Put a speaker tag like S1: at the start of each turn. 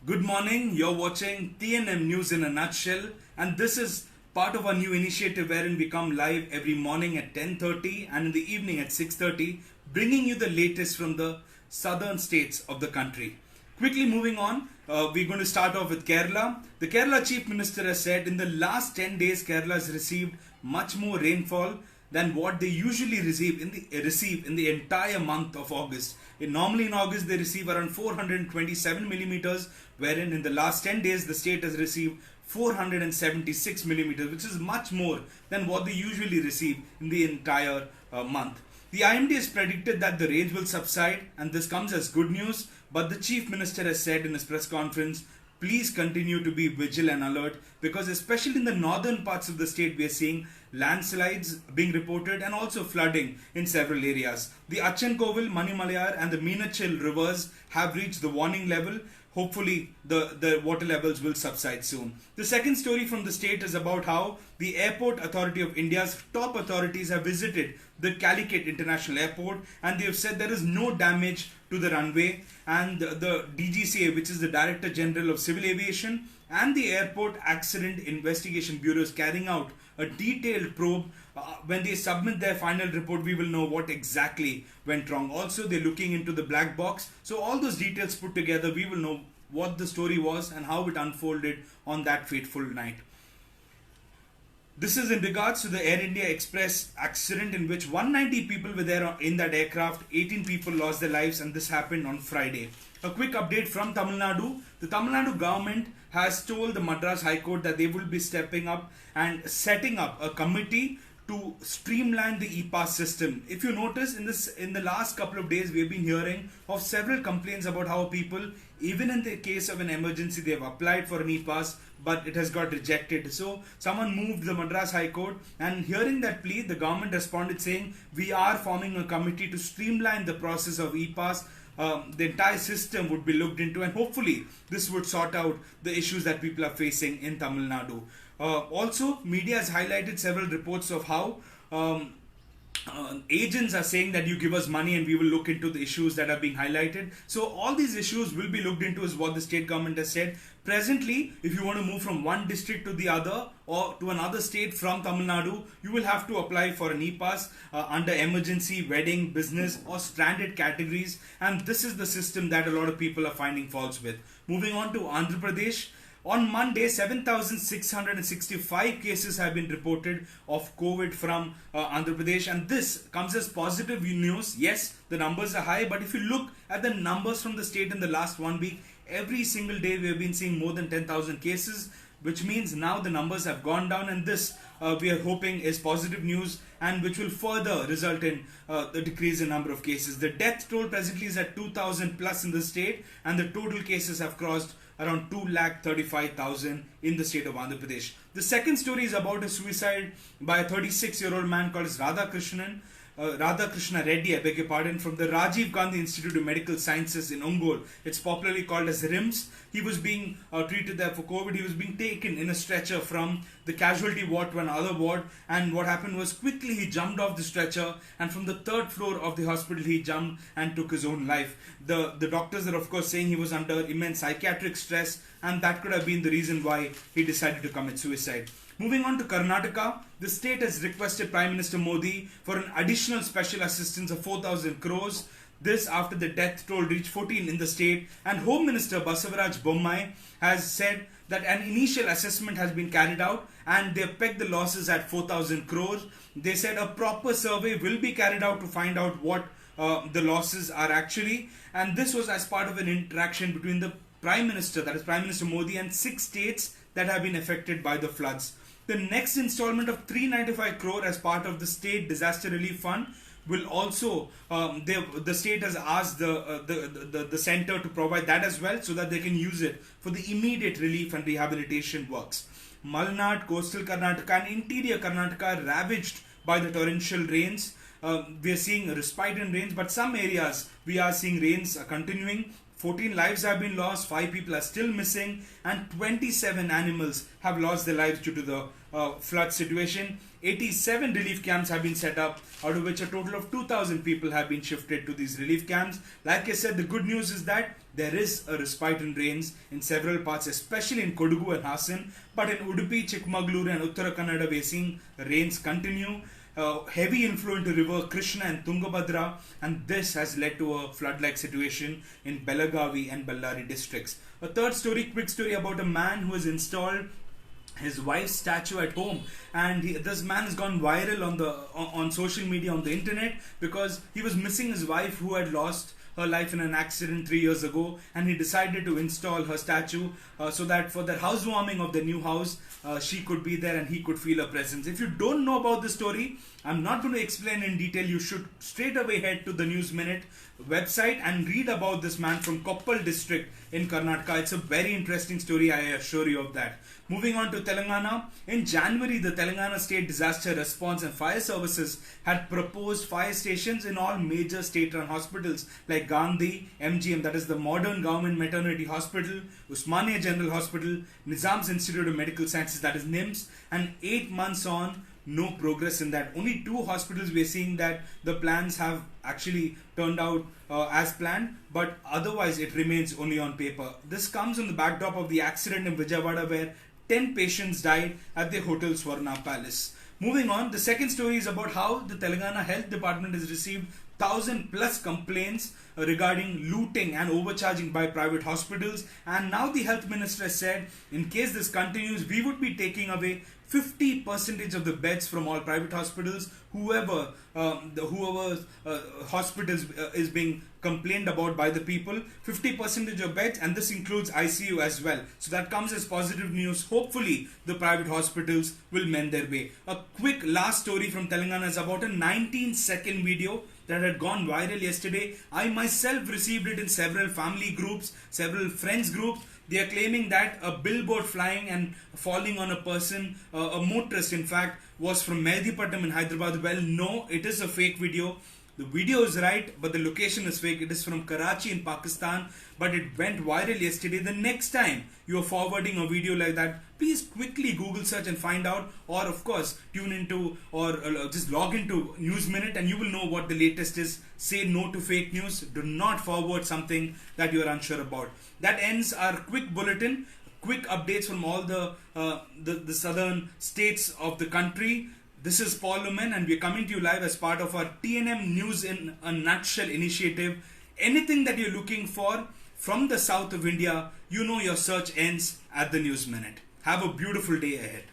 S1: Good morning, you're watching TNM News in a nutshell, and this is part of our new initiative wherein we come live every morning at 10:30 and in the evening at 6:30, bringing you the latest from the southern states of the country. Quickly moving on, we're going to start off with Kerala. The Kerala Chief Minister has said in the last 10 days Kerala has received much more rainfall than what they usually receive in the entire month of August. Normally in August they receive around 427 millimeters, wherein in the last 10 days the state has received 476 millimeters, which is much more than what they usually receive in the entire month. The IMD has predicted that the rains will subside, and this comes as good news, but the Chief Minister has said in his press conference, please continue to be vigilant and alert, because especially in the northern parts of the state we are seeing landslides being reported and also flooding in several areas. The Achankovil, Manimalayar and the Meenachil rivers have reached the warning level. Hopefully the water levels will subside soon. The second story from the state is about how the Airport Authority of India's top authorities have visited the Calicut International Airport, and they have said there is no damage to the runway, and the DGCA, which is the Director General of Civil Aviation, and the Airport Accident Investigation Bureau is carrying out a detailed probe. When they submit their final report, we will know what exactly went wrong. Also, they're looking into the black box. So all those details put together, we will know what the story was and how it unfolded on that fateful night. This is in regards to the Air India Express accident in which 190 people were there in that aircraft. 18 people lost their lives, and this happened on Friday. A quick update from Tamil Nadu. The Tamil Nadu government has told the Madras High Court that they will be stepping up and setting up a committee to streamline the e-pass system. If you notice, in the last couple of days we have been hearing of several complaints about how people, even in the case of an emergency, they have applied for an e-pass but it has got rejected. So someone moved the Madras High Court, and hearing that plea, the government responded saying, we are forming a committee to streamline the process of e-pass. The entire system would be looked into, and hopefully this would sort out the issues that people are facing in Tamil Nadu. Also, media has highlighted several reports of how agents are saying that you give us money and we will look into the issues that are being highlighted. So all these issues will be looked into, is what the state government has said. Presently, if you want to move from one district to the other or to another state from Tamil Nadu, you will have to apply for an e-pass under emergency, wedding, business or stranded categories, and this is the system that a lot of people are finding faults with. Moving on to Andhra Pradesh. On Monday, 7,665 cases have been reported of COVID from Andhra Pradesh, and this comes as positive news. Yes, the numbers are high, but if you look at the numbers from the state in the last 1 week, every single day we have been seeing more than 10,000 cases, which means now the numbers have gone down, and this we are hoping is positive news, and which will further result in the decrease in number of cases. The death toll presently is at 2,000 plus in the state, and the total cases have crossed around 2,35,000 in the state of Andhra Pradesh. The second story is about a suicide by a 36-year-old man called Radhakrishna Reddy, I beg your pardon, from the Rajiv Gandhi Institute of Medical Sciences in Ongole. It's popularly called as RIMS. He was being treated there for COVID. He was being taken in a stretcher from the casualty ward to another ward, and what happened was quickly he jumped off the stretcher, and from the third floor of the hospital he jumped and took his own life. The doctors are of course saying he was under immense psychiatric stress, and that could have been the reason why he decided to commit suicide. Moving on to Karnataka, the state has requested Prime Minister Modi for an additional special assistance of 4,000 crores. This after the death toll reached 14 in the state, and Home Minister Basavaraj Bommai has said that an initial assessment has been carried out and they pegged the losses at 4,000 crores. They said a proper survey will be carried out to find out what the losses are actually, and this was as part of an interaction between the Prime Minister, that is Prime Minister Modi, and 6 states that have been affected by the floods. The next installment of 395 crore as part of the State Disaster Relief Fund will also, the state has asked the center to provide that as well, so that they can use it for the immediate relief and rehabilitation works. Malnad, coastal Karnataka and interior Karnataka are ravaged by the torrential rains. We are seeing a respite in rains, but some areas we are seeing rains are continuing. 14 lives have been lost, 5 people are still missing, and 27 animals have lost their lives due to the flood situation. 87 relief camps have been set up, out of which a total of 2,000 people have been shifted to these relief camps. Like I said, the good news is that there is a respite in rains in several parts, especially in Kodagu and Hassan. But in Udupi, Chikmagaluru and Uttara Kannada, we are seeing rains continue. Heavy inflow into river Krishna and Tungabhadra, and this has led to a flood-like situation in Belagavi and Ballari districts. A third story, quick story about a man who has installed his wife's statue at home, and this man has gone viral on social media, on the internet, because he was missing his wife who had lost her life in an accident 3 years ago, and he decided to install her statue so that for the housewarming of the new house she could be there and he could feel her presence. If you don't know about the story, I'm not going to explain in detail. You should straight away head to the News Minute website and read about this man from Koppal district in Karnataka. It's a very interesting story, I assure you of that. Moving on to Telangana. In January, the Telangana State Disaster Response and Fire Services had proposed fire stations in all major state-run hospitals like Gandhi, MGM, that is the Modern Government Maternity Hospital, Usmania General Hospital, Nizam's Institute of Medical Sciences, that is NIMS, and 8 months on, no progress in that. Only 2 hospitals we are seeing that the plans have actually turned out as planned, but otherwise it remains only on paper. This comes on the backdrop of the accident in Vijayawada where 10 patients died at the Hotel Swarna Palace. Moving on, the second story is about how the Telangana Health Department has received 1,000 plus complaints regarding looting and overcharging by private hospitals, and now the health minister has said in case this continues, we would be taking away 50% of the beds from all private hospitals. Whoever hospitals is being complained about by the people, 50% of beds, and this includes ICU as well. So that comes as positive news. Hopefully the private hospitals will mend their way. A quick last story from Telangana is about a 19-second video that had gone viral yesterday. I myself received it in several family groups, several friends groups. They are claiming that a billboard flying and falling on a person, a motorist in fact, was from Mehdipatam in Hyderabad. Well, no, it is a fake video. The video is right, but the location is fake. It is from Karachi in Pakistan, but it went viral yesterday. The next time you are forwarding a video like that, please quickly Google search and find out, or of course tune into or just log into News Minute and you will know what the latest is. Say no to fake news. Do not forward something that you are unsure about. That ends our quick bulletin. Quick updates from all the southern states of the country. This is Paul Oommen and we are coming to you live as part of our TNM News in a Nutshell initiative. Anything that you're looking for from the south of India, you know your search ends at the News Minute. Have a beautiful day ahead.